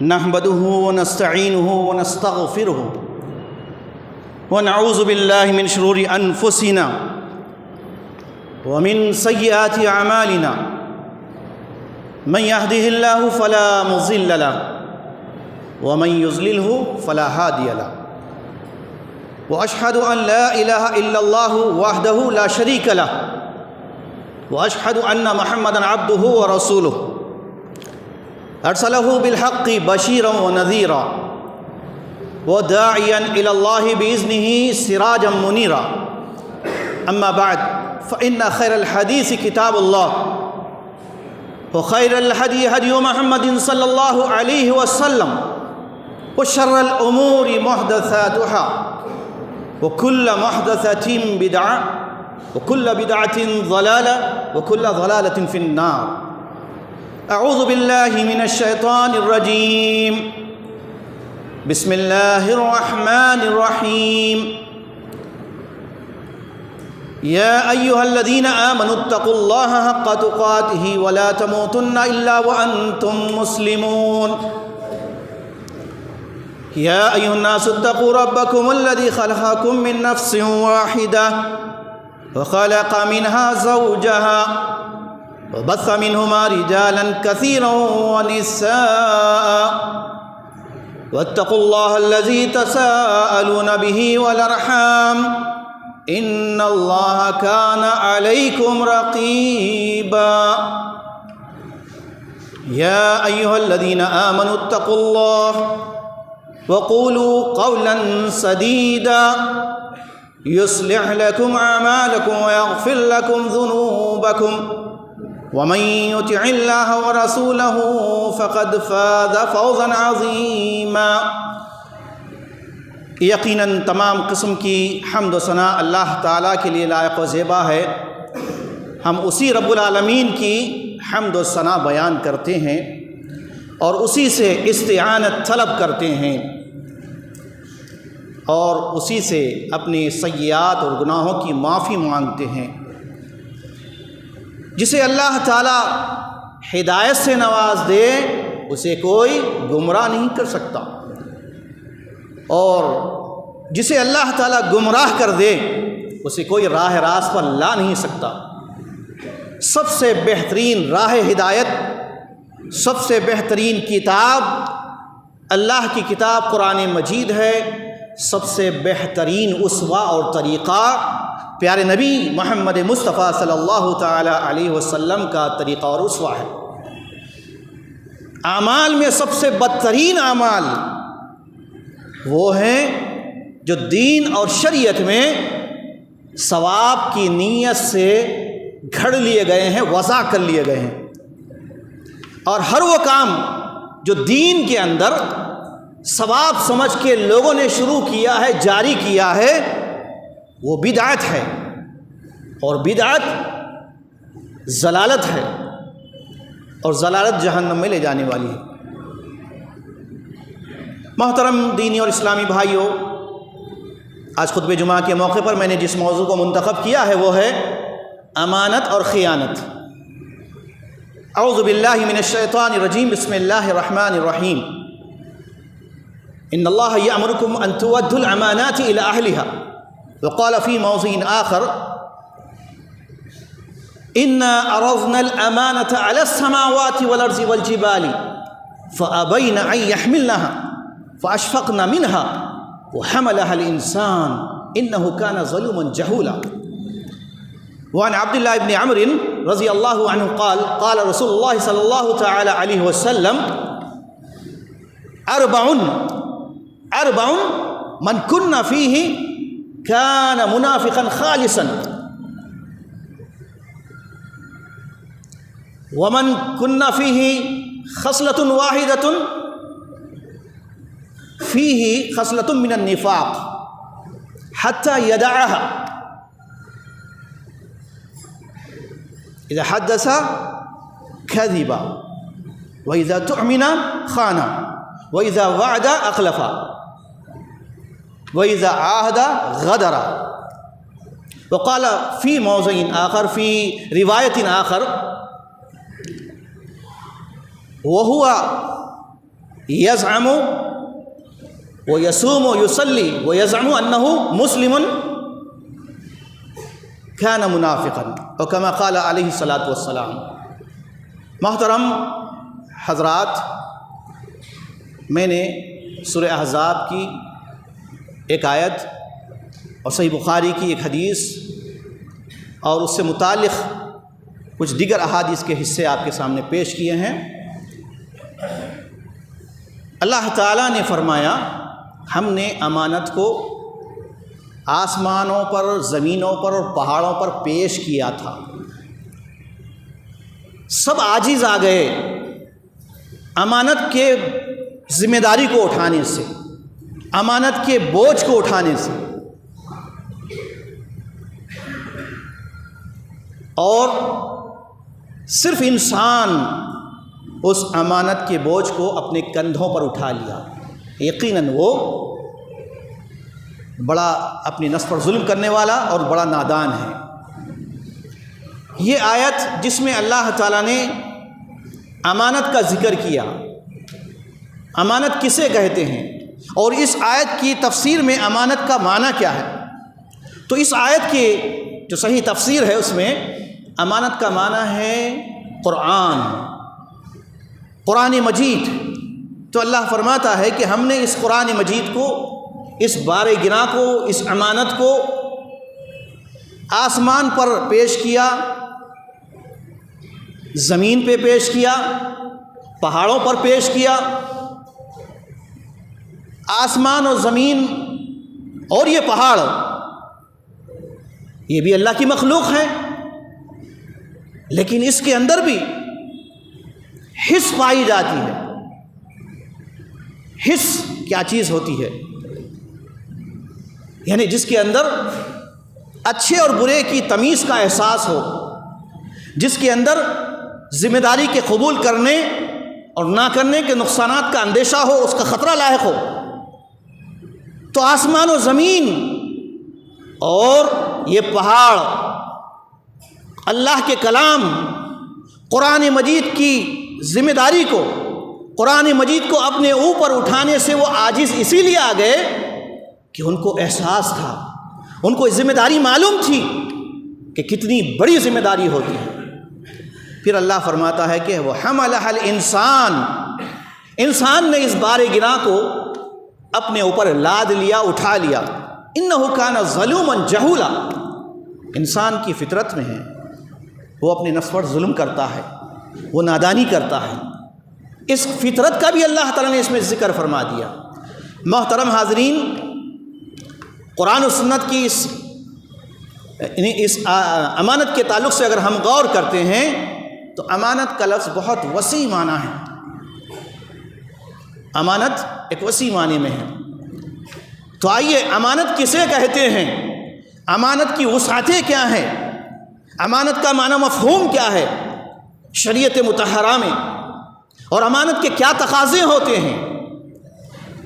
نحمده ونستعينه ونستغفره ونعوذ بالله من شرور أنفسنا ومن سيئات أعمالنا من يهده الله فلا مضل له ومن يضلله فلا هادي له وأشهد أن لا إله إلا الله وحده لا شريك له وأشهد أن محمدًا عبده ورسوله أرسله بالحق بشيرا ونذيرا وداعيا إلى الله بإذنه سراجا منيرا أما بعد فإن خير الحديث كتاب الله وخير الهدي هدي محمد صلى الله عليه وسلم وشر الأمور محدثاتها وكل محدثة بدعة وكل بدعة ضلالة وكل ضلالة في النار. أعوذ بالله من الشيطان الرجيم. بسم الله الرحمن الرحيم. يا أيها الذين آمنوا اتقوا الله حق تقاته ولا تموتن إلا وأنتم مسلمون. يا أيها الناس اتقوا ربكم الذي خلقكم من نفس واحدة وخلق منها زوجها وبث منهما رجالا كثيرا ونساء واتقوا الله الذي تساءلون به والأرحام إن الله كان عليكم رقيبا. يا أيها الذين آمنوا اتقوا الله وقولوا قولا سديدا يصلح لكم أعمالكم ويغفر لكم ذنوبكم ومن يطع الله ورسوله فقد فاز فوزا عظيما. یقیناً تمام قسم کی حمد و ثنا اللہ تعالیٰ کے لیے لائق و زیبا ہے. ہم اسی رب العالمین کی حمد و ثنا بیان کرتے ہیں اور اسی سے استعانت طلب کرتے ہیں اور اسی سے اپنے سیئات اور گناہوں کی معافی مانگتے ہیں. جسے اللہ تعالیٰ ہدایت سے نواز دے اسے کوئی گمراہ نہیں کر سکتا اور جسے اللہ تعالیٰ گمراہ کر دے اسے کوئی راہ راست پر لا نہیں سکتا. سب سے بہترین راہ ہدایت، سب سے بہترین کتاب اللہ کی کتاب قرآن مجید ہے. سب سے بہترین اسوہ اور طریقہ پیارے نبی محمد مصطفیٰ صلی اللہ تعالی علیہ وسلم کا طریقہ اور اسوہ ہے. اعمال میں سب سے بدترین اعمال وہ ہیں جو دین اور شریعت میں ثواب کی نیت سے گھڑ لیے گئے ہیں، وضع کر لیے گئے ہیں. اور ہر وہ کام جو دین کے اندر ثواب سمجھ کے لوگوں نے شروع کیا ہے، جاری کیا ہے، وہ بدعت ہے اور بدعت ضلالت ہے اور ضلالت جہنم میں لے جانے والی ہے. محترم دینی اور اسلامی بھائیوں، آج خطبہ جمعہ کے موقع پر میں نے جس موضوع کو منتخب کیا ہے وہ ہے امانت اور خیانت. اعوذ باللہ من الشیطان الرجیم. بسم اللہ الرحمن الرحیم. ان اللہ یأمرکم ان تؤدوا الامانات الى اہلها. وقال في موضع آخر إنا عرضنا الأمانة على السماوات والأرض والجبال فأبين أن يحملنها فأشفقن منها وحملها الإنسان إنه كان ظلوما جهولا. وعن عبد الله بن عمرو رضي الله عنه قال قال رسول الله صلى الله تعالى عليه وسلم أربع من كن فيه كان منافقا خالصا ومن كن فيه خصلة واحدة فيه خصلة من النفاق حتى يدعها. إذا حدث كذب وإذا تؤمن خان وإذا وعد أخلف وإذا عاهد غدر. وقال في موضع آخر في رواية آخر وهو یزعم ویصوم ویصلی ویزعم انہ مسلم کان منافقا اور کما قال علیہ الصلاۃ والسلام۔ محترم حضرات، میں نے سورہ احزاب کی ایک آیت اور صحیح بخاری کی ایک حدیث اور اس سے متعلق کچھ دیگر احادیث کے حصے آپ کے سامنے پیش کیے ہیں۔ اللہ تعالیٰ نے فرمایا ہم نے امانت کو آسمانوں پر، زمینوں پر اور پہاڑوں پر پیش کیا تھا، سب عاجز آ گئے امانت کے ذمہ داری کو اٹھانے سے، امانت کے بوجھ کو اٹھانے سے، اور صرف انسان اس امانت کے بوجھ کو اپنے کندھوں پر اٹھا لیا۔ یقیناً وہ بڑا اپنی نفس پر ظلم کرنے والا اور بڑا نادان ہے۔ یہ آیت جس میں اللہ تعالیٰ نے امانت کا ذکر کیا، امانت کسے کہتے ہیں اور اس آیت کی تفسیر میں امانت کا معنی کیا ہے، تو اس آیت کی جو صحیح تفسیر ہے اس میں امانت کا معنی ہے قرآن مجید۔ تو اللہ فرماتا ہے کہ ہم نے اس قرآن مجید کو، اس بار گراں کو، اس امانت کو آسمان پر پیش کیا، زمین پہ پیش کیا، پہاڑوں پر پیش کیا۔ آسمان اور زمین اور یہ پہاڑ یہ بھی اللہ کی مخلوق ہے، لیکن اس کے اندر بھی حس پائی جاتی ہے۔ حس کیا چیز ہوتی ہے؟ یعنی جس کے اندر اچھے اور برے کی تمیز کا احساس ہو، جس کے اندر ذمہ داری کے قبول کرنے اور نہ کرنے کے نقصانات کا اندیشہ ہو، اس کا خطرہ لاحق ہو۔ تو آسمان و زمین اور یہ پہاڑ اللہ کے کلام، قرآن مجید کی ذمہ داری کو، قرآن مجید کو اپنے اوپر اٹھانے سے وہ عاجز اسی لیے آ گئے کہ ان کو احساس تھا، ان کو ذمہ داری معلوم تھی کہ کتنی بڑی ذمہ داری ہوتی ہے۔ پھر اللہ فرماتا ہے کہ وہ حملہ الانسان، انسان نے اس بار گراں کو اپنے اوپر لاد لیا، اٹھا لیا۔ انہ کان ظلوما جہولا، انسان کی فطرت میں ہے وہ اپنے نفس پر ظلم کرتا ہے، وہ نادانی کرتا ہے۔ اس فطرت کا بھی اللہ تعالیٰ نے اس میں ذکر فرما دیا۔ محترم حاضرین، قرآن و سنت کی اس امانت کے تعلق سے اگر ہم غور کرتے ہیں تو امانت کا لفظ بہت وسیع معنی ہے۔ امانت ایک وسیع معنی میں ہے۔ تو آئیے امانت کسے کہتے ہیں، امانت کی وسعتیں کیا ہیں، امانت کا معنی مفہوم کیا ہے شریعت مطہرہ میں، اور امانت کے کیا تقاضے ہوتے ہیں۔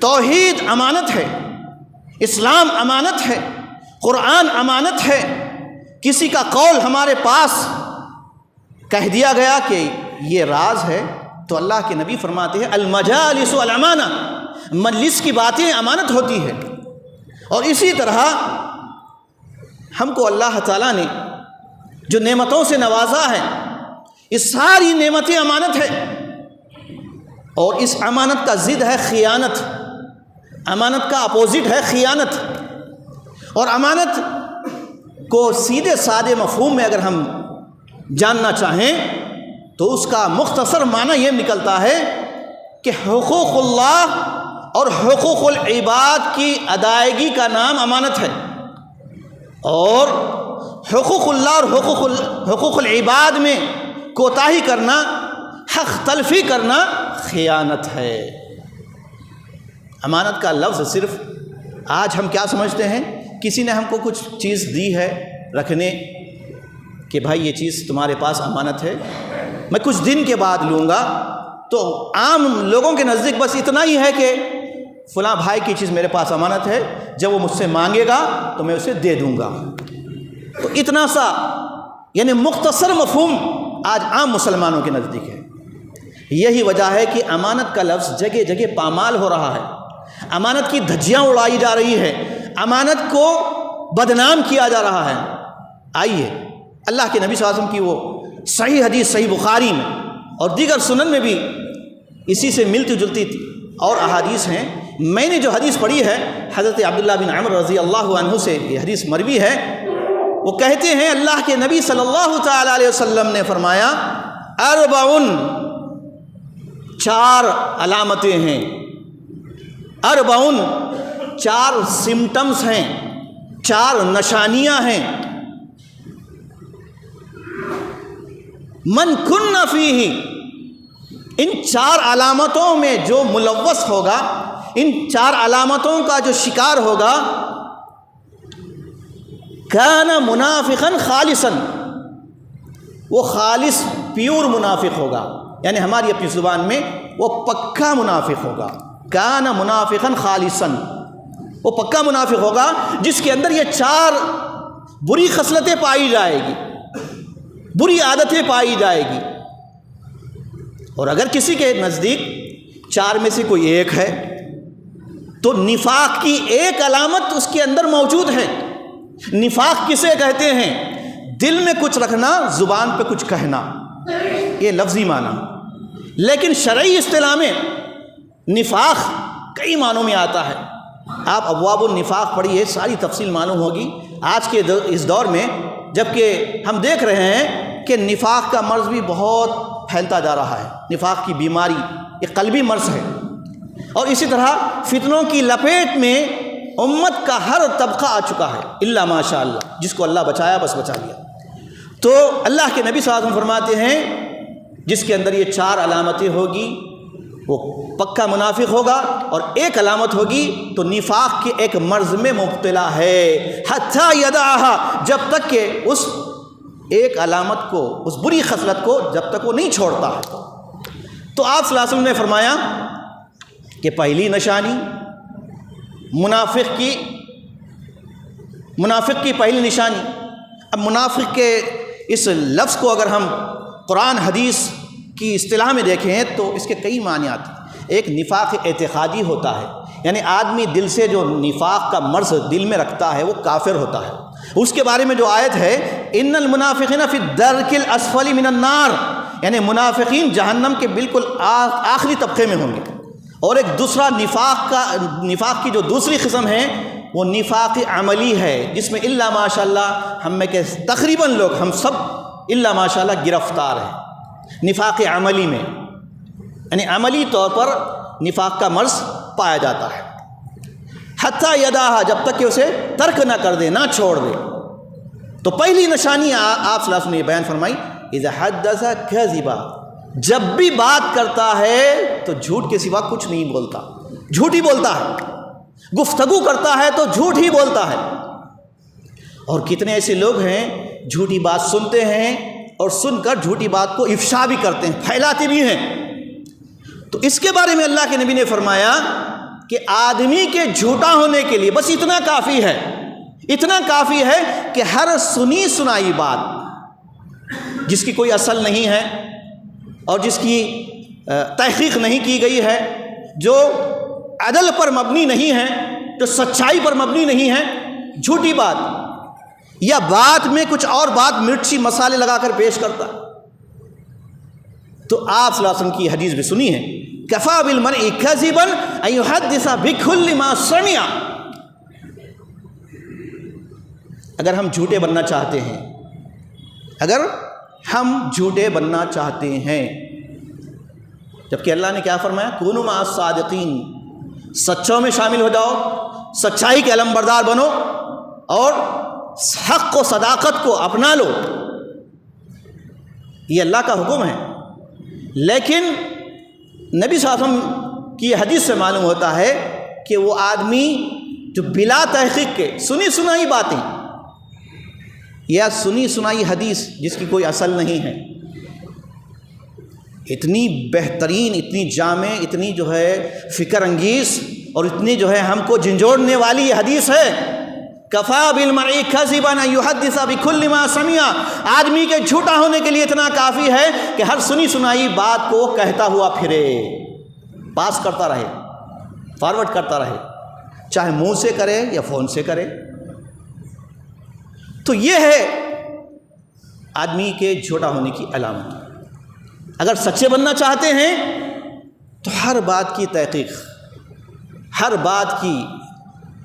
توحید امانت ہے، اسلام امانت ہے، قرآن امانت ہے۔ کسی کا قول ہمارے پاس کہہ دیا گیا کہ یہ راز ہے تو اللہ کے نبی فرماتے ہیں المجالس الامانہ، مجلس کی باتیں امانت ہوتی ہے۔ اور اسی طرح ہم کو اللہ تعالیٰ نے جو نعمتوں سے نوازا ہے، یہ ساری نعمتیں امانت ہے، اور اس امانت کا ضد ہے خیانت، امانت کا اپوزٹ ہے خیانت۔ اور امانت کو سیدھے سادے مفہوم میں اگر ہم جاننا چاہیں تو اس کا مختصر معنی یہ نکلتا ہے کہ حقوق اللہ اور حقوق العباد کی ادائیگی کا نام امانت ہے، اور حقوق اللہ اور حقوق العباد میں کوتاہی کرنا، حق تلفی کرنا خیانت ہے۔ امانت کا لفظ صرف آج ہم کیا سمجھتے ہیں، کسی نے ہم کو کچھ چیز دی ہے رکھنے کہ بھائی یہ چیز تمہارے پاس امانت ہے، میں کچھ دن کے بعد لوں گا، تو عام لوگوں کے نزدیک بس اتنا ہی ہے کہ فلاں بھائی کی چیز میرے پاس امانت ہے، جب وہ مجھ سے مانگے گا تو میں اسے دے دوں گا۔ تو اتنا سا یعنی مختصر مفہوم آج عام مسلمانوں کے نزدیک ہے، یہی وجہ ہے کہ امانت کا لفظ جگہ جگہ پامال ہو رہا ہے، امانت کی دھجیاں اڑائی جا رہی ہے، امانت کو بدنام کیا جا رہا ہے۔ آئیے اللہ کے نبی صلی اللہ علیہ وسلم کی وہ صحیح حدیث صحیح بخاری میں اور دیگر سنن میں بھی اسی سے ملتی جلتی اور احادیث ہیں۔ میں نے جو حدیث پڑھی ہے حضرت عبداللہ بن عمر رضی اللہ عنہ سے، یہ حدیث مروی ہے، وہ کہتے ہیں اللہ کے نبی صلی اللہ تعالی علیہ وسلم نے فرمایا اربعن، 4 علامتیں ہیں، اربعن 4 سمٹمز ہیں، 4 نشانیاں ہیں، من کن فیہ، ان 4 علامتوں میں جو ملوث ہوگا، ان 4 علامتوں کا جو شکار ہوگا، کان منافقا خالصا، وہ خالص پیور منافق ہوگا، یعنی ہماری اپنی زبان میں وہ پکا منافق ہوگا، کان منافقا خالصا، وہ پکا منافق ہوگا جس کے اندر یہ 4 بری خصلتیں پائی جائے گی، بری عادتیں پائی جائے گی۔ اور اگر کسی کے نزدیک 4 میں سے کوئی ایک ہے تو نفاق کی ایک علامت اس کے اندر موجود ہے۔ نفاق کسے کہتے ہیں؟ دل میں کچھ رکھنا، زبان پہ کچھ کہنا، یہ لفظی معنی، لیکن شرعی اصطلاح میں نفاق کئی معنوں میں آتا ہے۔ آپ ابواب النفاق پڑھیے، ساری تفصیل معلوم ہوگی۔ آج کے اس دور میں جب کہ ہم دیکھ رہے ہیں کہ نفاق کا مرض بھی بہت پھیلتا جا رہا ہے، نفاق کی بیماری یہ قلبی مرض ہے، اور اسی طرح فتنوں کی لپیٹ میں امت کا ہر طبقہ آ چکا ہے، الا ماشاء اللہ، جس کو اللہ بچایا بس بچا لیا۔ تو اللہ کے نبی صلی اللہ علیہ وسلم فرماتے ہیں جس کے اندر یہ 4 علامتیں ہوگی وہ پکا منافق ہوگا، اور ایک علامت ہوگی تو نفاق کے ایک مرض میں مبتلا ہے، حتی یدعها، جب تک کہ اس ایک علامت کو، اس بری خصلت کو جب تک وہ نہیں چھوڑتا ہے۔ تو آپ صلی اللہ علیہ وسلم نے فرمایا کہ پہلی نشانی منافق کی پہلی نشانی۔ اب منافق کے اس لفظ کو اگر ہم قرآن حدیث کی اصطلاح میں دیکھیں تو اس کے کئی معنی آتے ہیں۔ ایک نفاق اعتقادی ہوتا ہے، یعنی آدمی دل سے جو نفاق کا مرض دل میں رکھتا ہے وہ کافر ہوتا ہے۔ اس کے بارے میں جو آیت ہے ان المنافقین فی الدرک الاسفل من النار، یعنی منافقین جہنم کے بالکل آخری طبقے میں ہوں گے۔ اور ایک دوسرا نفاق کی جو دوسری قسم ہے وہ نفاق عملی ہے، جس میں الا ماشاء اللہ ہم میں کہ تقریباً لوگ، ہم سب الا ماشاء اللہ گرفتار ہیں نفاق عملی میں، یعنی عملی طور پر نفاق کا مرض پایا جاتا ہے۔ حتی یداہا، جب تک کہ اسے ترک نہ کر دے، نہ چھوڑ دے۔ تو پہلی نشانی آپ صلی اللہ علیہ وسلم نے بیان فرمائی اذا حدث کذبا، جب بھی بات کرتا ہے تو جھوٹ کے سوا کچھ نہیں بولتا، جھوٹ ہی بولتا ہے، گفتگو کرتا ہے تو جھوٹ ہی بولتا ہے۔ اور کتنے ایسے لوگ ہیں جھوٹی بات سنتے ہیں اور سن کر جھوٹی بات کو افشا بھی کرتے ہیں، پھیلاتے بھی ہیں۔ تو اس کے بارے میں اللہ کے نبی نے فرمایا کہ آدمی کے جھوٹا ہونے کے لیے بس اتنا کافی ہے، اتنا کافی ہے کہ ہر سنی سنائی بات جس کی کوئی اصل نہیں ہے اور جس کی تحقیق نہیں کی گئی ہے، جو عدل پر مبنی نہیں ہے، جو سچائی پر مبنی نہیں ہے، جھوٹی بات یا بات میں کچھ اور بات مرچی مسالے لگا کر پیش کرتا۔ تو آپ صلی اللہ علیہ وسلم کی حدیث بھی سنی ہے کفا بالمرء کذبا ان یحدث بکل ما سمع۔ اگر ہم جھوٹے بننا چاہتے ہیں، اگر ہم جھوٹے بننا چاہتے ہیں، جبکہ اللہ نے کیا فرمایا کونوا مع الصادقین، سچوں میں شامل ہو جاؤ، سچائی کے علمبردار بنو اور حق و صداقت کو اپنا لو، یہ اللہ کا حکم ہے۔ لیکن نبی صلی اللہ علیہ وسلم کی حدیث سے معلوم ہوتا ہے کہ وہ آدمی جو بلا تحقیق کے سنی سنائی باتیں یا سنی سنائی حدیث جس کی کوئی اصل نہیں ہے، اتنی بہترین، اتنی جامع، اتنی جو ہے فکر انگیز اور اتنی جو ہے ہم کو جھنجھوڑنے والی یہ حدیث ہے کفا بالمرء کذبا ان یحدث بکل ما سمع، آدمی کے جھوٹا ہونے کے لیے اتنا کافی ہے کہ ہر سنی سنائی بات کو کہتا ہوا پھرے، پاس کرتا رہے، فارورڈ کرتا رہے، چاہے منہ سے کرے یا فون سے کرے۔ تو یہ ہے آدمی کے جھوٹا ہونے کی علامت۔ اگر سچے بننا چاہتے ہیں تو ہر بات کی تحقیق، ہر بات کی،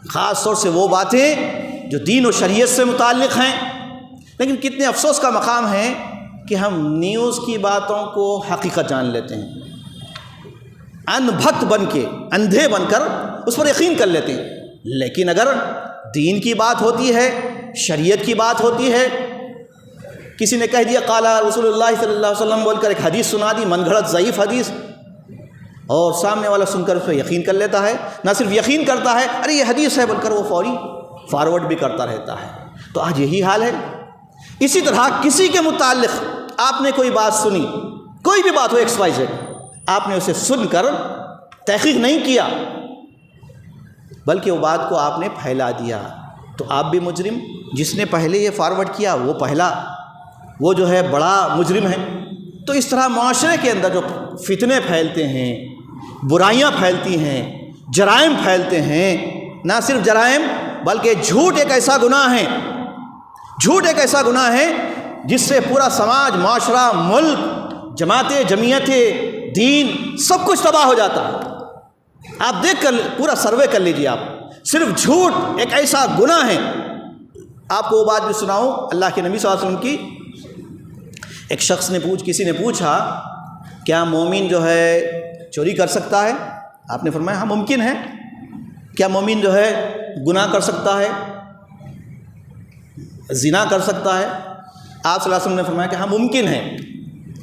خاص طور سے وہ باتیں جو دین و شریعت سے متعلق ہیں۔ لیکن کتنے افسوس کا مقام ہے کہ ہم نیوز کی باتوں کو حقیقت جان لیتے ہیں، ان بھکت بن کے، اندھے بن کر اس پر یقین کر لیتے ہیں۔ لیکن اگر دین کی بات ہوتی ہے، شریعت کی بات ہوتی ہے، کسی نے کہہ دیا قال رسول اللہ صلی اللہ علیہ وسلم بول کر ایک حدیث سنا دی، من گھڑت ضعیف حدیث، اور سامنے والا سن کر اس پہ یقین کر لیتا ہے، نہ صرف یقین کرتا ہے، ارے یہ حدیث ہے بول کر وہ فوری فارورڈ بھی کرتا رہتا ہے۔ تو آج یہی حال ہے۔ اسی طرح کسی کے متعلق آپ نے کوئی بات سنی، کوئی بھی بات ہو ایکس وائی زیڈ، آپ نے اسے سن کر تحقیق نہیں کیا بلکہ وہ بات کو آپ نے پھیلا دیا، تو آپ بھی مجرم، جس نے پہلے یہ فارورڈ کیا وہ پہلا، وہ جو ہے بڑا مجرم ہے۔ تو اس طرح معاشرے کے اندر جو فتنے پھیلتے ہیں، برائیاں پھیلتی ہیں، جرائم پھیلتے ہیں، نہ صرف جرائم بلکہ جھوٹ ایک ایسا گناہ ہے، جھوٹ ایک ایسا گناہ ہے جس سے پورا سماج، معاشرہ، ملک، جماعتیں، جمعیتیں، دین، سب کچھ تباہ ہو جاتا ہے۔ آپ دیکھ کر پورا سروے کر لیجیے، آپ صرف جھوٹ ایک ایسا گناہ ہے۔ آپ کو وہ بات بھی سناؤں اللہ کے نبی صلی اللہ علیہ وسلم کی۔ ایک شخص نے کسی نے پوچھا کیا مومن جو ہے چوری کر سکتا ہے؟ آپ نے فرمایا ہاں ممکن ہے۔ کیا مومن جو ہے گناہ کر سکتا ہے، زنا کر سکتا ہے؟ آپ صلی اللہ علیہ وسلم نے فرمایا کہ ہاں ممکن ہے۔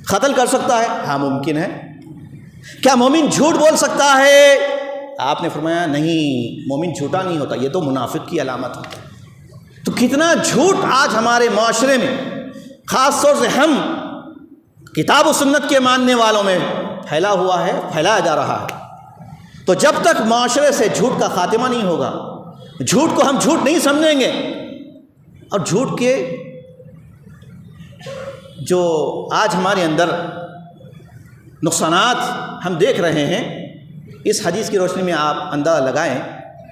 قتل کر سکتا ہے؟ ہاں ممکن ہے۔ کیا مومن جھوٹ بول سکتا ہے؟ آپ نے فرمایا نہیں، مومن جھوٹا نہیں ہوتا، یہ تو منافق کی علامت ہوتا ہے۔ تو کتنا جھوٹ آج ہمارے معاشرے میں، خاص طور سے ہم کتاب و سنت کے ماننے والوں میں پھیلا ہوا ہے، پھیلایا جا رہا ہے۔ تو جب تک معاشرے سے جھوٹ کا خاتمہ نہیں ہوگا، جھوٹ کو ہم جھوٹ نہیں سمجھیں گے، اور جھوٹ کے جو آج ہمارے اندر نقصانات ہم دیکھ رہے ہیں، اس حدیث کی روشنی میں آپ اندازہ لگائیں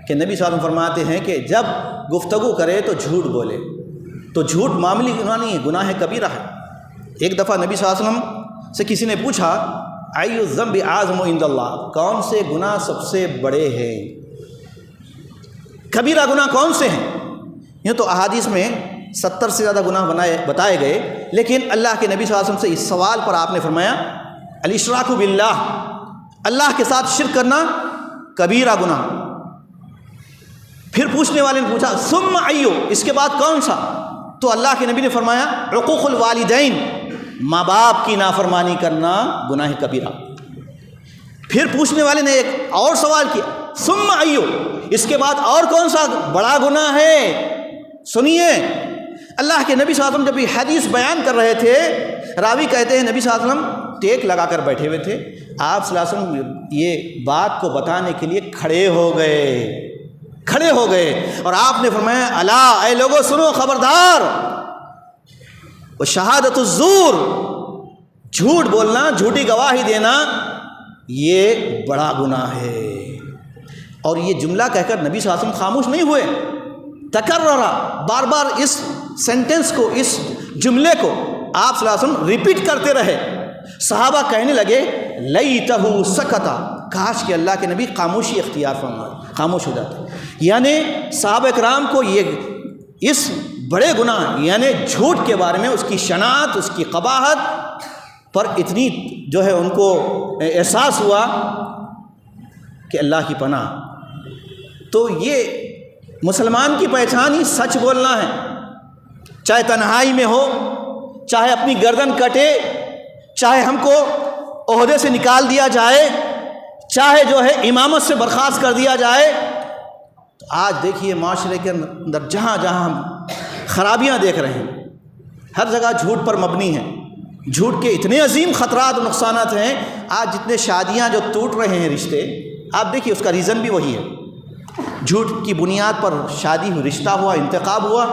کہ نبی صلی اللہ علیہ وسلم فرماتے ہیں کہ جب گفتگو کرے تو جھوٹ بولے۔ تو جھوٹ معمولی گناہ نہیں ہے، گناہ کبیرہ ہے۔ ایک دفعہ نبی صلی اللہ علیہ وسلم سے کسی نے پوچھا ای الذنب اعظم عند اللہ، کون سے گناہ سب سے بڑے ہیں، کبیرہ گناہ کون سے ہیں؟ یہ تو احادیث میں 70 سے زیادہ گناہ بتائے گئے، لیکن اللہ کے نبی صلی اللہ علیہ وسلم سے اس سوال پر آپ نے فرمایا الاشراک باللہ، اللہ کے ساتھ شرک کرنا کبیرہ گناہ۔ پھر پوچھنے والے نے پوچھا ثم ایو، اس کے بعد کون سا؟ تو اللہ کے نبی نے فرمایا عقوق الوالدین، ماں باپ کی نافرمانی کرنا گناہ کبیرہ۔ پھر پوچھنے والے نے ایک اور سوال کیا ثم ایو، اس کے بعد اور کون سا بڑا گناہ ہے؟ سنیے، اللہ کے نبی صلی اللہ علیہ وسلم جب یہ حدیث بیان کر رہے تھے، راوی کہتے ہیں نبی صلی اللہ علیہ وسلم ٹیک لگا کر بیٹھے ہوئے تھے، آپ صلی اللہ علیہ وسلم یہ بات کو بتانے کے لیے کھڑے ہو گئے اور آپ نے فرمایا الا، اے لوگوں سنو، خبردار، وہ شہادت الزور، جھوٹ بولنا، جھوٹی گواہی دینا، یہ بڑا گناہ ہے۔ اور یہ جملہ کہہ کر نبی صلی اللہ علیہ وسلم خاموش نہیں ہوئے، تکررا، بار بار اس سینٹنس کو، اس جملے کو آپ صلی اللہ علیہ وسلم ریپیٹ کرتے رہے۔ صحابہ کہنے لگے لیتہ سکتا، کاش کہ اللہ کے نبی خاموشی اختیار فرمائے، خاموش ہو جاتے۔ یعنی صحابہ کرام کو یہ اس بڑے گناہ یعنی جھوٹ کے بارے میں، اس کی شناعت، اس کی قباحت پر اتنی جو ہے ان کو احساس ہوا کہ اللہ کی پناہ۔ تو یہ مسلمان کی پہچان ہی سچ بولنا ہے، چاہے تنہائی میں ہو، چاہے اپنی گردن کٹے، چاہے ہم کو عہدے سے نکال دیا جائے، چاہے جو ہے امامت سے برخاست کر دیا جائے۔ تو آج دیکھیے معاشرے کے اندر جہاں جہاں ہم خرابیاں دیکھ رہے ہیں، ہر جگہ جھوٹ پر مبنی ہے۔ جھوٹ کے اتنے عظیم خطرات و نقصانات ہیں، آج جتنے شادیاں جو ٹوٹ رہے ہیں رشتے، آپ دیکھیے اس کا ریزن بھی وہی ہے۔ جھوٹ کی بنیاد پر شادی ہوئی، رشتہ ہوا، انتخاب ہوا،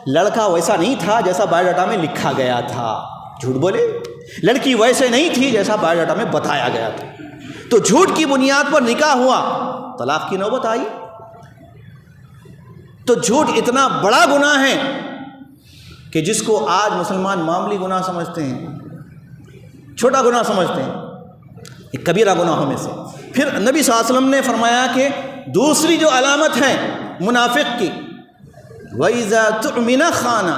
لڑکا ویسا نہیں تھا جیسا بایو ڈاٹا میں لکھا گیا تھا، جھوٹ بولے، لڑکی ویسے نہیں تھی جیسا بایو ڈاٹا میں بتایا گیا تھا، تو جھوٹ کی بنیاد پر نکاح ہوا، طلاق کی نوبت آئی۔ تو جھوٹ اتنا بڑا گناہ ہے کہ جس کو آج مسلمان معمولی گناہ سمجھتے ہیں، چھوٹا گناہ سمجھتے ہیں، ایک کبیرہ گناہوں میں سے۔ پھر نبی صلی اللہ علیہ وسلم نے فرمایا کہ دوسری جو علامت ہے منافق کی، وَإِذَا تُؤْمِنَ خَانَ،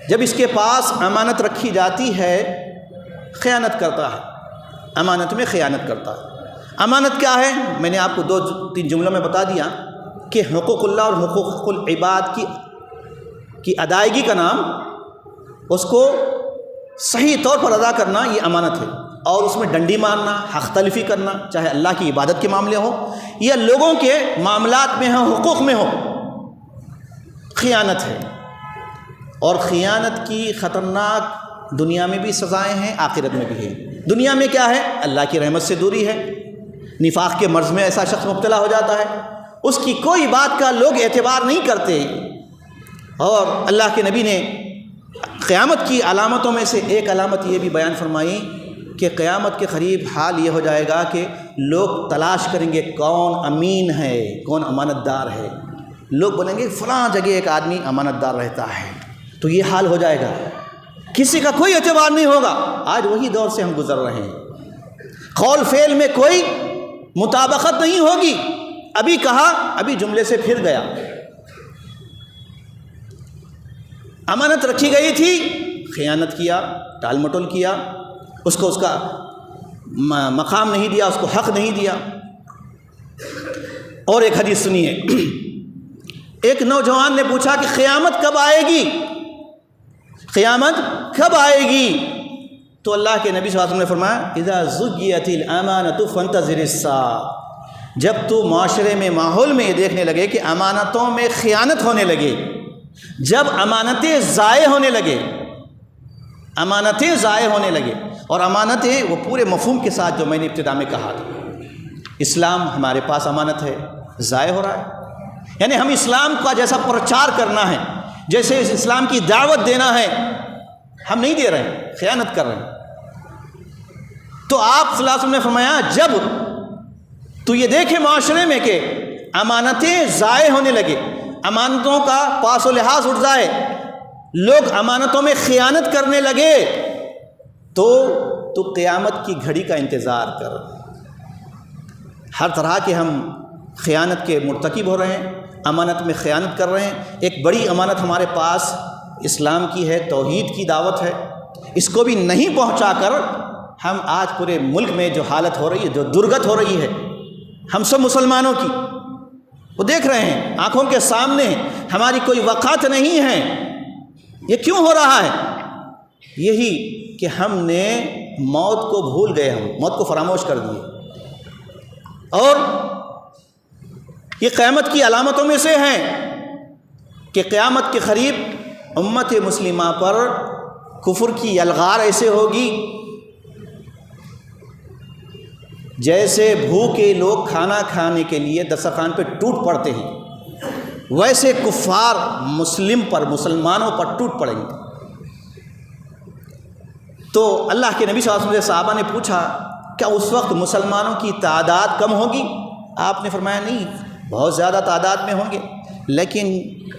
جب اس کے پاس امانت رکھی جاتی ہے خیانت کرتا ہے، امانت میں خیانت کرتا ہے۔ امانت کیا ہے؟ میں نے آپ کو 2-3 جملوں میں بتا دیا کہ حقوق اللہ اور حقوق العباد کی ادائیگی کا نام، اس کو صحیح طور پر ادا کرنا یہ امانت ہے، اور اس میں ڈنڈی مارنا، حق تلفی کرنا، چاہے اللہ کی عبادت کے معاملے ہوں یا لوگوں کے معاملات میں ہوں، حقوق میں ہوں، خیانت ہے۔ اور خیانت کی خطرناک دنیا میں بھی سزائیں ہیں، آخرت میں بھی ہے۔ دنیا میں کیا ہے؟ اللہ کی رحمت سے دوری ہے، نفاق کے مرض میں ایسا شخص مبتلا ہو جاتا ہے، اس کی کوئی بات کا لوگ اعتبار نہیں کرتے۔ اور اللہ کے نبی نے قیامت کی علامتوں میں سے ایک علامت یہ بھی بیان فرمائی کہ قیامت کے قریب حال یہ ہو جائے گا کہ لوگ تلاش کریں گے کون امین ہے، کون امانت دار ہے۔ لوگ بولیں گے فلاں جگہ ایک آدمی امانت دار رہتا ہے، تو یہ حال ہو جائے گا، کسی کا کوئی اعتبار نہیں ہوگا۔ آج وہی دور سے ہم گزر رہے ہیں، قول فعل میں کوئی مطابقت نہیں ہوگی، ابھی کہا ابھی جملے سے پھر گیا۔ امانت رکھی گئی تھی، خیانت کیا، ٹال مٹول کیا، اس کو اس کا مقام نہیں دیا، اس کو حق نہیں دیا۔ اور ایک حدیث سنیے، ایک نوجوان نے پوچھا کہ قیامت کب آئے گی، قیامت کب آئے گی؟ تو اللہ کے نبی صلی اللہ علیہ وسلم نے فرمایا اذا زجیت الامانۃ فانتظر الساعہ، جب تو معاشرے میں، ماحول میں یہ دیکھنے لگے کہ امانتوں میں خیانت ہونے لگے، جب امانتیں ضائع ہونے لگے، امانتیں ضائع ہونے لگے، اور امانتیں وہ پورے مفہوم کے ساتھ جو میں نے ابتدا میں کہا تھا، اسلام ہمارے پاس امانت ہے، ضائع ہو رہا ہے، یعنی ہم اسلام کا جیسا پرچار کرنا ہے، جیسے اس اسلام کی دعوت دینا ہے، ہم نہیں دے رہے ہیں، خیانت کر رہے ہیں۔ تو آپ صلی اللہ علیہ وسلم نے فرمایا جب تو یہ دیکھے معاشرے میں کہ امانتیں ضائع ہونے لگے، امانتوں کا پاس و لحاظ اٹھ جائے، لوگ امانتوں میں خیانت کرنے لگے، تو قیامت کی گھڑی کا انتظار کر۔ ہر طرح کے ہم خیانت کے مرتکب ہو رہے ہیں، امانت میں خیانت کر رہے ہیں۔ ایک بڑی امانت ہمارے پاس اسلام کی ہے، توحید کی دعوت ہے، اس کو بھی نہیں پہنچا کر ہم آج پورے ملک میں جو حالت ہو رہی ہے، جو درگت ہو رہی ہے ہم سب مسلمانوں کی، وہ دیکھ رہے ہیں، آنکھوں کے سامنے ہیں، ہماری کوئی وقت نہیں ہے۔ یہ کیوں ہو رہا ہے؟ یہی کہ ہم نے موت کو بھول گئے، ہم موت کو فراموش کر دیے۔ اور یہ قیامت کی علامتوں میں سے ہیں کہ قیامت کے قریب امت مسلمہ پر کفر کی یلغار ایسے ہوگی جیسے بھوکے لوگ کھانا کھانے کے لیے دسترخوان پہ ٹوٹ پڑتے ہیں، ویسے کفار مسلم پر، مسلمانوں پر ٹوٹ پڑیں گے۔ تو اللہ کے نبی صلی اللہ علیہ وسلم سے صحابہ نے پوچھا کیا اس وقت مسلمانوں کی تعداد کم ہوگی؟ آپ نے فرمایا نہیں، بہت زیادہ تعداد میں ہوں گے، لیکن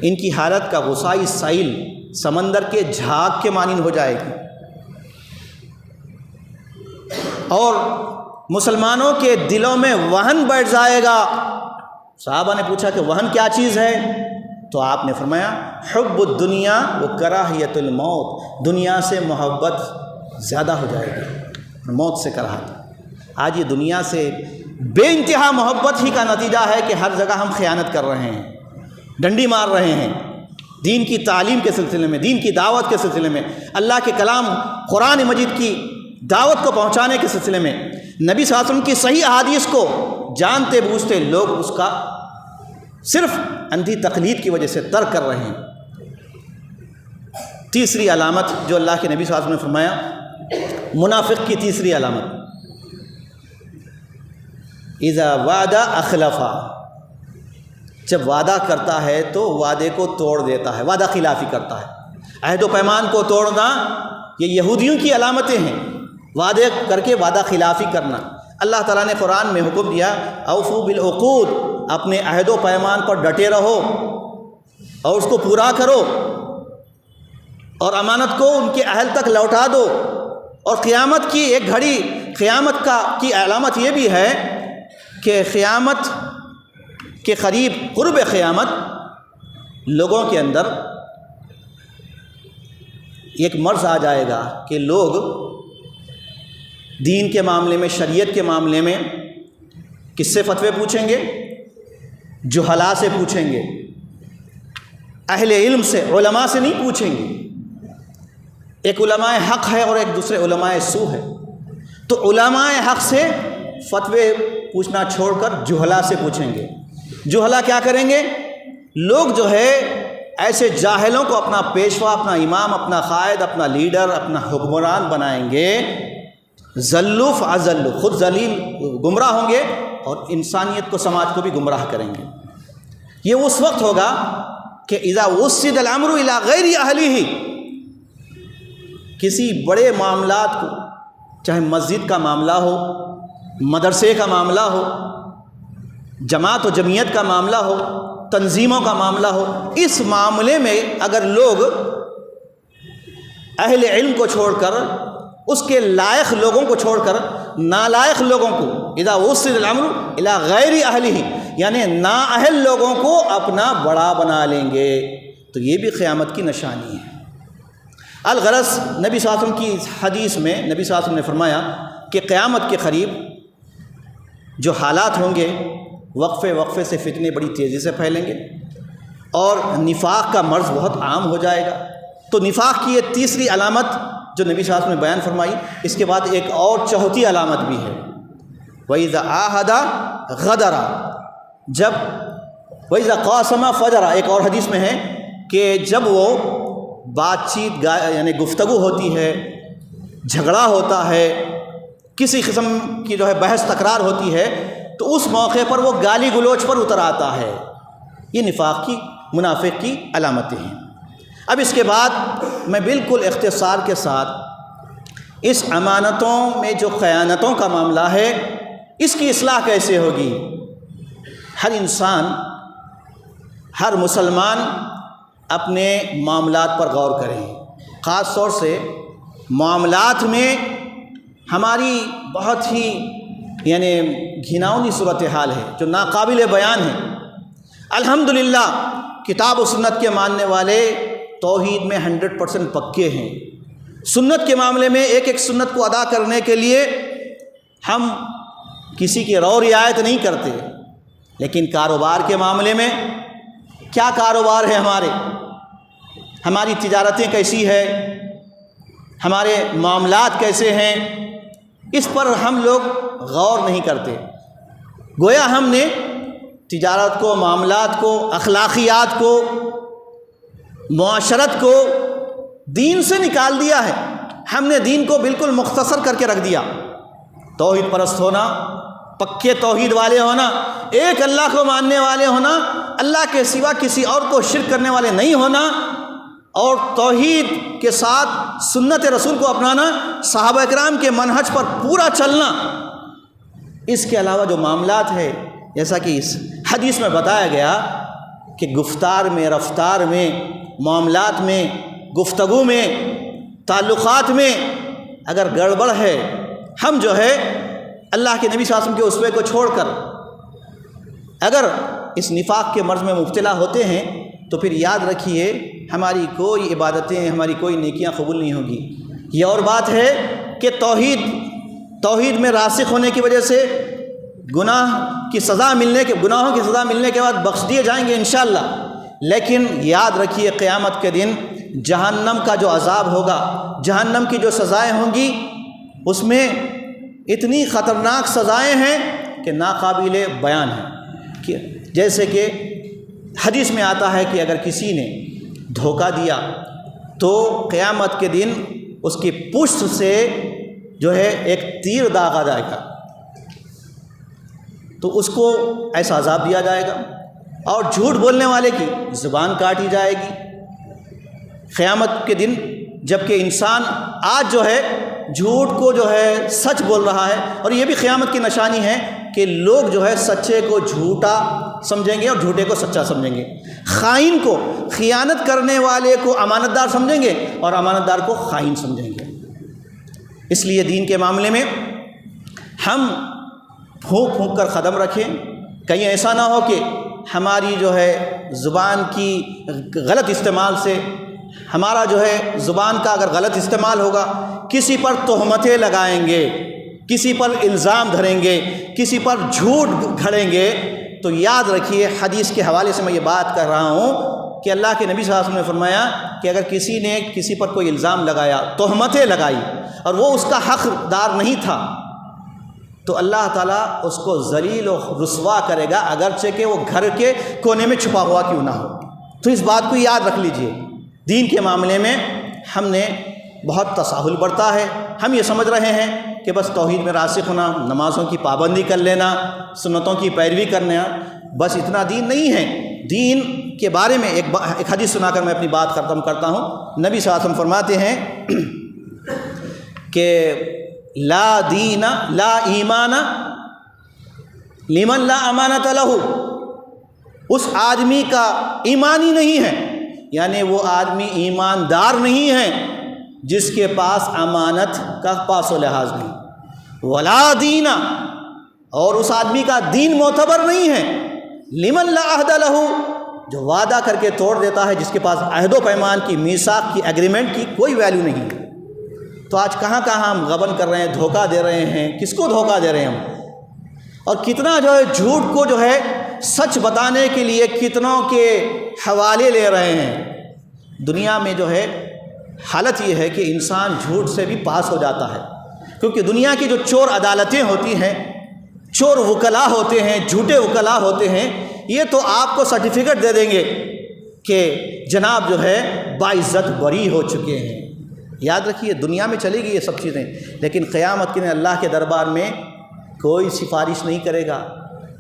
ان کی حالت کا غصائی سائل سمندر کے جھاگ کے مانند ہو جائے گی، اور مسلمانوں کے دلوں میں وہن بیٹھ جائے گا۔ صحابہ نے پوچھا کہ وہن کیا چیز ہے؟ تو آپ نے فرمایا حب الدنیا و کراہیت الموت، دنیا سے محبت زیادہ ہو جائے گی، موت سے کراہت۔ آج یہ دنیا سے بے انتہا محبت ہی کا نتیجہ ہے کہ ہر جگہ ہم خیانت کر رہے ہیں، ڈنڈی مار رہے ہیں، دین کی تعلیم کے سلسلے میں، دین کی دعوت کے سلسلے میں، اللہ کے کلام قرآن مجید کی دعوت کو پہنچانے کے سلسلے میں، نبی صلی اللہ علیہ وسلم کی صحیح احادیث کو جانتے بوجھتے لوگ اس کا صرف اندھی تقلید کی وجہ سے ترک کر رہے ہیں۔ تیسری علامت جو اللہ کے نبی صلی اللہ علیہ وسلم نے فرمایا، منافق کی تیسری علامت، اذا وعد اخلفا، جب وعدہ کرتا ہے تو وعدے کو توڑ دیتا ہے، وعدہ خلافی کرتا ہے۔ عہد و پیمان کو توڑنا یہ یہودیوں کی علامتیں ہیں، وعدے کر کے وعدہ خلافی کرنا۔ اللہ تعالیٰ نے قرآن میں حکم دیا اوفوا بالعقود، اپنے عہد و پیمان پر ڈٹے رہو اور اس کو پورا کرو، اور امانت کو ان کے اہل تک لوٹا دو۔ اور قیامت کی ایک گھڑی، قیامت کی علامت یہ بھی ہے کہ قیامت کے قریب، قرب قیامت، لوگوں کے اندر ایک مرض آ جائے گا کہ لوگ دین کے معاملے میں، شریعت کے معاملے میں کس سے فتوے پوچھیں گے؟ جہلاء سے پوچھیں گے، اہل علم سے، علماء سے نہیں پوچھیں گے۔ ایک علماء حق ہے اور ایک دوسرے علماء سو ہے، تو علماء حق سے فتوے پوچھنا چھوڑ کر جہلاء سے پوچھیں گے۔ جہلاء کیا کریں گے؟ لوگ جو ہے ایسے جاہلوں کو اپنا پیشوا، اپنا امام، اپنا قائد، اپنا لیڈر، اپنا حکمران بنائیں گے، ذلوا فاضلوا، خود ذلیل گمراہ ہوں گے اور انسانیت کو، سماج کو بھی گمراہ کریں گے۔ یہ اس وقت ہوگا کہ اذا وسد الامر الى غیر اہلہ، کسی بڑے معاملات کو، چاہے مسجد کا معاملہ ہو، مدرسے کا معاملہ ہو، جماعت و جمعیت کا معاملہ ہو، تنظیموں کا معاملہ ہو، اس معاملے میں اگر لوگ اہل علم کو چھوڑ کر، اس کے لائق لوگوں کو چھوڑ کر نالائق لوگوں کو، اذا وسد الامر الی غیر اہلہ، یعنی نااہل لوگوں کو اپنا بڑا بنا لیں گے، تو یہ بھی قیامت کی نشانی ہے۔ الغرض نبی صلی اللہ علیہ وسلم کی حدیث میں نبی صلی اللہ علیہ وسلم نے فرمایا کہ قیامت کے قریب جو حالات ہوں گے، وقفے وقفے سے فتنے بڑی تیزی سے پھیلیں گے اور نفاق کا مرض بہت عام ہو جائے گا۔ تو نفاق کی یہ تیسری علامت جو نبی صلی اللہ علیہ وسلم نے بیان فرمائی، اس کے بعد ایک اور چوتھی علامت بھی ہے، وَإِذَا عَاهَدَ غَدَرَ، جب وَإِذَا قَاسَمَ فَجَرَ، ایک اور حدیث میں ہے کہ جب وہ بات چیت یعنی گفتگو ہوتی ہے، جھگڑا ہوتا ہے، کسی قسم کی جو ہے بحث تکرار ہوتی ہے، تو اس موقع پر وہ گالی گلوچ پر اتر آتا ہے۔ یہ نفاق کی، منافق کی علامتیں ہیں۔ اب اس کے بعد میں بالکل اختصار کے ساتھ اس امانتوں میں جو خیانتوں کا معاملہ ہے، اس کی اصلاح کیسے ہوگی۔ ہر انسان، ہر مسلمان اپنے معاملات پر غور کریں، خاص طور سے معاملات میں ہماری بہت ہی یعنی گھناؤنی صورتحال ہے جو ناقابل بیان ہے۔ الحمدللہ کتاب و سنت کے ماننے والے توحید میں 100% پکے ہیں۔ سنت کے معاملے میں ایک ایک سنت کو ادا کرنے کے لیے ہم کسی کی رو رعایت نہیں کرتے، لیکن کاروبار کے معاملے میں کیا کاروبار ہے ہماری تجارتیں کیسی ہے، ہمارے معاملات کیسے ہیں، اس پر ہم لوگ غور نہیں کرتے۔ گویا ہم نے تجارت کو، معاملات کو، اخلاقیات کو، معاشرت کو دین سے نکال دیا ہے۔ ہم نے دین کو بالکل مختصر کر کے رکھ دیا۔ توحید پرست ہونا، پکے توحید والے ہونا، ایک اللہ کو ماننے والے ہونا، اللہ کے سوا کسی اور کو شرک کرنے والے نہیں ہونا، اور توحید کے ساتھ سنت رسول کو اپنانا، صحابہ اکرام کے منہج پر پورا چلنا۔ اس کے علاوہ جو معاملات ہے، جیسا کہ اس حدیث میں بتایا گیا کہ گفتار میں، رفتار میں، معاملات میں، گفتگو میں، تعلقات میں اگر گڑبڑ ہے، ہم جو ہے اللہ کے نبی صلی اللہ علیہ وسلم کے اسوے کو چھوڑ کر اگر اس نفاق کے مرض میں مبتلا ہوتے ہیں، تو پھر یاد رکھیے ہماری کوئی عبادتیں، ہماری کوئی نیکیاں قبول نہیں ہوگی۔ یہ اور بات ہے کہ توحید میں راسخ ہونے کی وجہ سے گناہوں کی سزا ملنے کے بعد بخش دیے جائیں گے انشاءاللہ، لیکن یاد رکھیے قیامت کے دن جہنم کا جو عذاب ہوگا، جہنم کی جو سزائیں ہوں گی، اس میں اتنی خطرناک سزائیں ہیں کہ ناقابل بیان ہیں۔ جیسے کہ حدیث میں آتا ہے کہ اگر کسی نے دھوکہ دیا تو قیامت کے دن اس کی پشت سے جو ہے ایک تیر داغا جائے گا، تو اس کو ایسا عذاب دیا جائے گا اور جھوٹ بولنے والے کی زبان کاٹی جائے گی۔ قیامت کے دن جب کہ انسان آج جو ہے جھوٹ کو جو ہے سچ بول رہا ہے، اور یہ بھی قیامت کی نشانی ہے کہ لوگ جو ہے سچے کو جھوٹا سمجھیں گے اور جھوٹے کو سچا سمجھیں گے، خائن کو، خیانت کرنے والے کو امانت دار سمجھیں گے اور امانت دار کو خائن سمجھیں گے۔ اس لیے دین کے معاملے میں ہم پھونک پھونک کر قدم رکھیں، کہیں ایسا نہ ہو کہ ہماری جو ہے زبان کی غلط استعمال سے، ہمارا جو ہے زبان کا اگر غلط استعمال ہوگا، کسی پر تہمتیں لگائیں گے، کسی پر الزام دھریں گے، کسی پر جھوٹ گھڑیں گے، تو یاد رکھیے حدیث کے حوالے سے میں یہ بات کر رہا ہوں کہ اللہ کے نبی صلی اللہ علیہ وسلم نے فرمایا کہ اگر کسی نے کسی پر کوئی الزام لگایا، تہمتیں لگائی، اور وہ اس کا حقدار نہیں تھا، تو اللہ تعالیٰ اس کو ذلیل و رسوا کرے گا، اگرچہ کہ وہ گھر کے کونے میں چھپا ہوا کیوں نہ ہو۔ تو اس بات کو یاد رکھ لیجئے، دین کے معاملے میں ہم نے بہت تساہل برتا ہے۔ ہم یہ سمجھ رہے ہیں کہ بس توحید میں راسخ ہونا، نمازوں کی پابندی کر لینا، سنتوں کی پیروی کرنا، بس اتنا دین نہیں ہے۔ دین کے بارے میں ایک حدیث سنا کر میں اپنی بات ختم کرتا ہوں۔ نبی صلی اللہ علیہ وسلم فرماتے ہیں کہ لا دین لا ایمان لمن لا امانت لہ، اس آدمی کا ایمان ہی نہیں ہے، یعنی وہ آدمی ایماندار نہیں ہے جس کے پاس امانت کا پاس و لحاظ نہیں، ولا دین، اور اس آدمی کا دین معتبر نہیں ہے، لمن لا عہد لہ، جو وعدہ کر کے توڑ دیتا ہے، جس کے پاس عہد و پیمان کی، میثاق کی، ایگریمنٹ کی کوئی ویلیو نہیں ہے۔ تو آج کہاں کہاں ہم غبن کر رہے ہیں، دھوکہ دے رہے ہیں، کس کو دھوکہ دے رہے ہیں ہم، اور کتنا جو ہے جھوٹ کو جو ہے سچ بتانے کے لیے کتنوں کے حوالے لے رہے ہیں۔ دنیا میں جو ہے حالت یہ ہے کہ انسان جھوٹ سے بھی پاس ہو جاتا ہے، کیونکہ دنیا کی جو چور عدالتیں ہوتی ہیں، چور وکلا ہوتے ہیں، جھوٹے وکلا ہوتے ہیں، یہ تو آپ کو سرٹیفکیٹ دے دیں گے کہ جناب جو ہے باعزت بری ہو چکے ہیں۔ یاد رکھیے دنیا میں چلے گی یہ سب چیزیں، لیکن قیامت کے دن اللہ کے دربار میں کوئی سفارش نہیں کرے گا،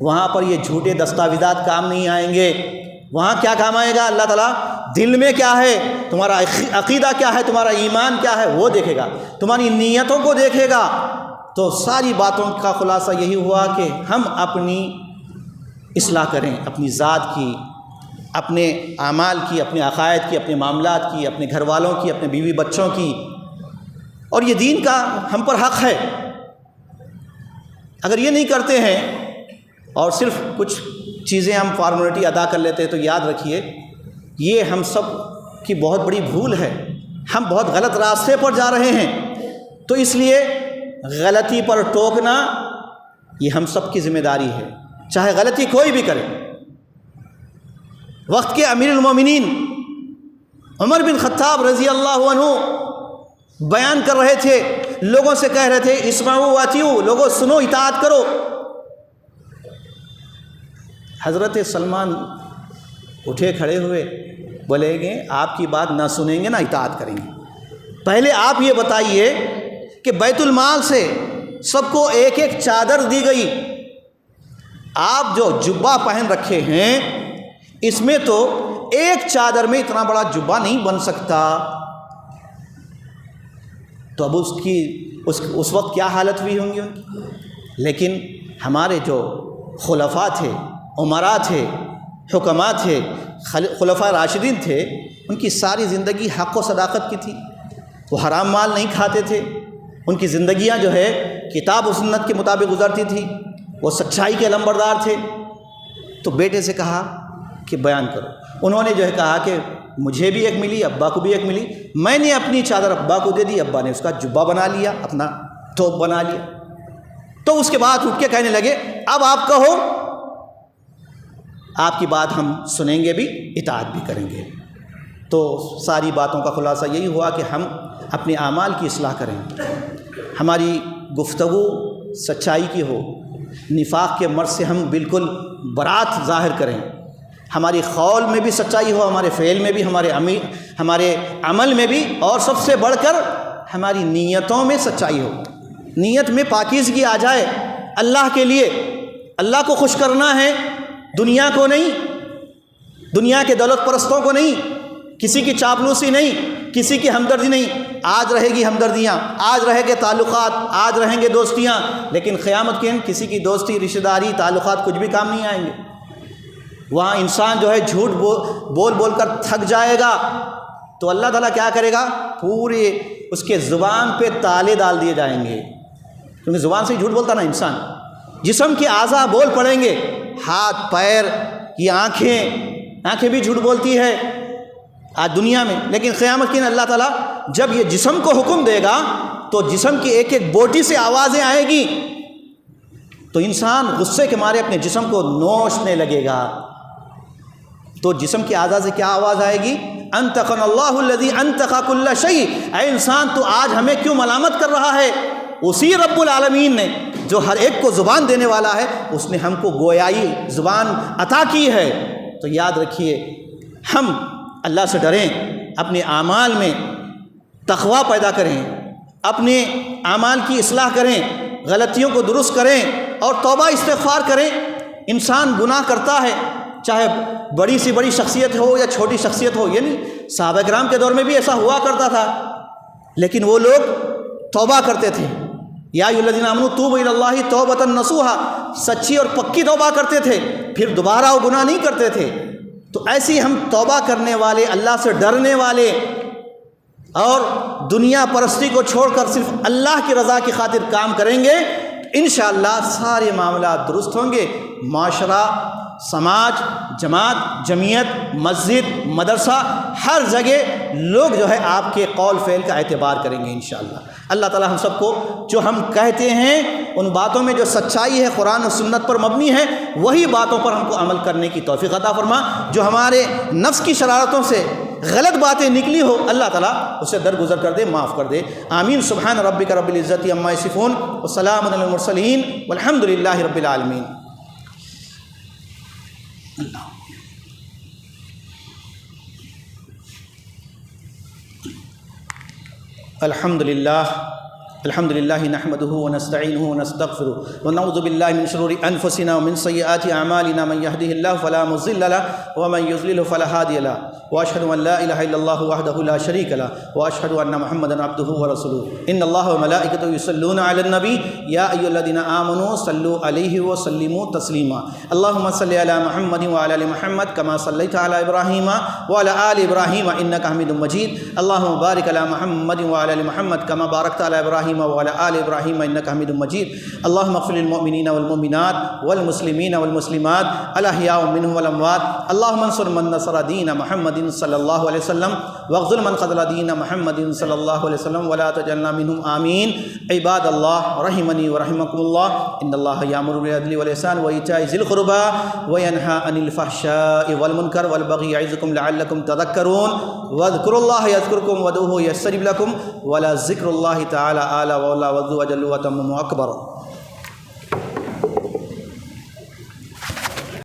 وہاں پر یہ جھوٹے دستاویزات کام نہیں آئیں گے۔ وہاں کیا کام آئے گا؟ اللہ تعالیٰ دل میں کیا ہے، تمہارا عقیدہ کیا ہے، تمہارا ایمان کیا ہے وہ دیکھے گا، تمہاری نیتوں کو دیکھے گا۔ تو ساری باتوں کا خلاصہ یہی ہوا کہ ہم اپنی اصلاح کریں، اپنی ذات کی، اپنے اعمال کی، اپنے عقائد کی، اپنے معاملات کی، اپنے گھر والوں کی، اپنے بیوی بچوں کی، اور یہ دین کا ہم پر حق ہے۔ اگر یہ نہیں کرتے ہیں اور صرف کچھ چیزیں ہم فارمیلٹی ادا کر لیتے ہیں، تو یاد رکھیے یہ ہم سب کی بہت بڑی بھول ہے، ہم بہت غلط راستے پر جا رہے ہیں۔ تو اس لیے غلطی پر ٹوکنا یہ ہم سب کی ذمہ داری ہے، چاہے غلطی کوئی بھی کرے۔ وقت کے امیر المومنین عمر بن خطاب رضی اللہ عنہ بیان کر رہے تھے، لوگوں سے کہہ رہے تھے اسمعوا واطیعوا، لوگوں سنو اطاعت کرو۔ حضرت سلمان اٹھے کھڑے ہوئے، بولیں گے آپ کی بات نہ سنیں گے نہ اطاعت کریں گے۔ پہلے آپ یہ بتائیے کہ بیت المال سے سب کو ایک ایک چادر دی گئی، آپ جو جبہ پہن رکھے ہیں اس میں تو ایک چادر میں اتنا بڑا جبہ نہیں بن سکتا، تو اب اس وقت کیا حالت ہوئی ہوں گی ان کی۔ لیکن ہمارے جو خلفاء تھے، امراء تھے، حکماء تھے، خلفاء راشدین تھے، ان کی ساری زندگی حق و صداقت کی تھی، وہ حرام مال نہیں کھاتے تھے، ان کی زندگیاں جو ہے کتاب و سنت کے مطابق گزرتی تھی، وہ سچائی کے علمبردار تھے۔ تو بیٹے سے کہا کہ بیان کرو، انہوں نے جو ہے کہا کہ مجھے بھی ایک ملی، ابا کو بھی ایک ملی، میں نے اپنی چادر ابا کو دے دی، ابا نے اس کا جبہ بنا لیا، اپنا توپ بنا لیا۔ تو اس کے بعد اٹھ کے کہنے لگے اب آپ کہو، آپ کی بات ہم سنیں گے بھی، اطاعت بھی کریں گے۔ تو ساری باتوں کا خلاصہ یہی ہوا کہ ہم اپنے اعمال کی اصلاح کریں، ہماری گفتگو سچائی کی ہو، نفاق کے مرض سے ہم بالکل برات ظاہر کریں، ہماری قول میں بھی سچائی ہو، ہمارے فعل میں بھی، ہمارے عمل میں بھی، اور سب سے بڑھ کر ہماری نیتوں میں سچائی ہو، نیت میں پاکیزگی آ جائے، اللہ کے لیے، اللہ کو خوش کرنا ہے، دنیا کو نہیں۔ دنیا کے دولت پرستوں کو نہیں، کسی کی چاپلوسی نہیں، کسی کی ہمدردی نہیں۔ آج رہے گی ہمدردیاں، آج رہے گے تعلقات، آج رہیں گے دوستیاں، لیکن قیامت کے دن کسی کی دوستی، رشتہ داری، تعلقات کچھ بھی کام نہیں آئیں گے۔ وہاں انسان جو ہے جھوٹ بول بول کر تھک جائے گا، تو اللہ تعالیٰ کیا کرے گا؟ پورے اس کے زبان پہ تالے ڈال دیے جائیں گے، کیونکہ زبان سے ہی جھوٹ بولتا نا انسان۔ جسم کے اعضاء بول پڑیں گے، ہاتھ، پیر، یہ آنکھیں بھی جھوٹ بولتی ہے آج دنیا میں، لیکن قیامت کے دن اللہ تعالیٰ جب یہ جسم کو حکم دے گا تو جسم کی ایک ایک بوٹی سے آوازیں آئیں گی، تو انسان غصے کے مارے اپنے جسم کو نوچنے لگے گا۔ تو جسم کی اعضاء سے کیا آواز آئے گی؟ انطقنا اللہ الذی انطق کل شیء، اے انسان تو آج ہمیں کیوں ملامت کر رہا ہے؟ اسی رب العالمین نے جو ہر ایک کو زبان دینے والا ہے، اس نے ہم کو گویائی زبان عطا کی ہے۔ تو یاد رکھیے، ہم اللہ سے ڈریں، اپنے اعمال میں تقویٰ پیدا کریں، اپنے اعمال کی اصلاح کریں، غلطیوں کو درست کریں اور توبہ استغفار کریں۔ انسان گناہ کرتا ہے، چاہے بڑی سی بڑی شخصیت ہو یا چھوٹی شخصیت ہو، یعنی صحابہ کرام کے دور میں بھی ایسا ہوا کرتا تھا، لیکن وہ لوگ توبہ کرتے تھے۔ یا ایھا الذین آمنوا توبوا الی اللہ توبۃ نصوحا، سچی اور پکی توبہ کرتے تھے، پھر دوبارہ وہ گناہ نہیں کرتے تھے۔ تو ایسی ہم توبہ کرنے والے، اللہ سے ڈرنے والے اور دنیا پرستی کو چھوڑ کر صرف اللہ کی رضا کی خاطر کام کریں گے، انشاءاللہ سارے معاملات درست ہوں گے۔ معاشرہ، سماج، جماعت، جمعیت، مسجد، مدرسہ، ہر جگہ لوگ جو ہے آپ کے قول فعل کا اعتبار کریں گے انشاءاللہ۔ اللہ تعالی ہم سب کو جو ہم کہتے ہیں ان باتوں میں جو سچائی ہے، قرآن و سنت پر مبنی ہے، وہی باتوں پر ہم کو عمل کرنے کی توفیق عطا فرما۔ جو ہمارے نفس کی شرارتوں سے غلط باتیں نکلی ہو، اللہ تعالیٰ اسے درگزر کر دے، معاف کر دے۔ آمین۔ سبحان ربک رب العزت عما یصفون وسلام علی المرسلین والحمد للہ رب العالمین۔ الحمد للہ نحمده ونستعینه ونستغفره ونعوذ باللہ من شرور انفسنا ومن سیئات اعمالنا، من يهده الله فلا مضل له ومن يضلل فلا هادي له، واشهد ان لا اله الا الله وحده لا شريك له، واشهد ان محمدا عبده ورسوله۔ ان الله وملائكته يصلون على النبي يا ايها الذين امنوا صلوا عليه وسلموا تسليما۔ اللهم صل على محمد وعلى ال محمد كما صليت على ابراهيم وعلى ال ابراهيم انك حميد مجيد۔ اللهم بارك على محمد وعلى ال محمد كما باركت على ابراهيم وعلى آل إبراهيم إنك حميد مجيد۔ اللهم اغفر للمؤمنين والمؤمنات والمسلمين والمسلمات الأحياء منهم والأموات۔ اللهم انصر من نصر دين محمد صلى الله عليه وسلم واخذل من خذل دين محمد صلى الله عليه وسلم ولا تجعلنا منهم آمين۔ عباد الله رحمني ورحمكم الله، إن الله يأمر بالعدل والإحسان وإيتاء ذي القربى وينهى عن الفحشاء والمنكر والبغي يعظكم لعلكم تذكرون، واذكروا الله يذكركم وادعوه يستجب لكم ولذكر الله تعالى أعلى وأولى وذو أجل وأتم وأكبر۔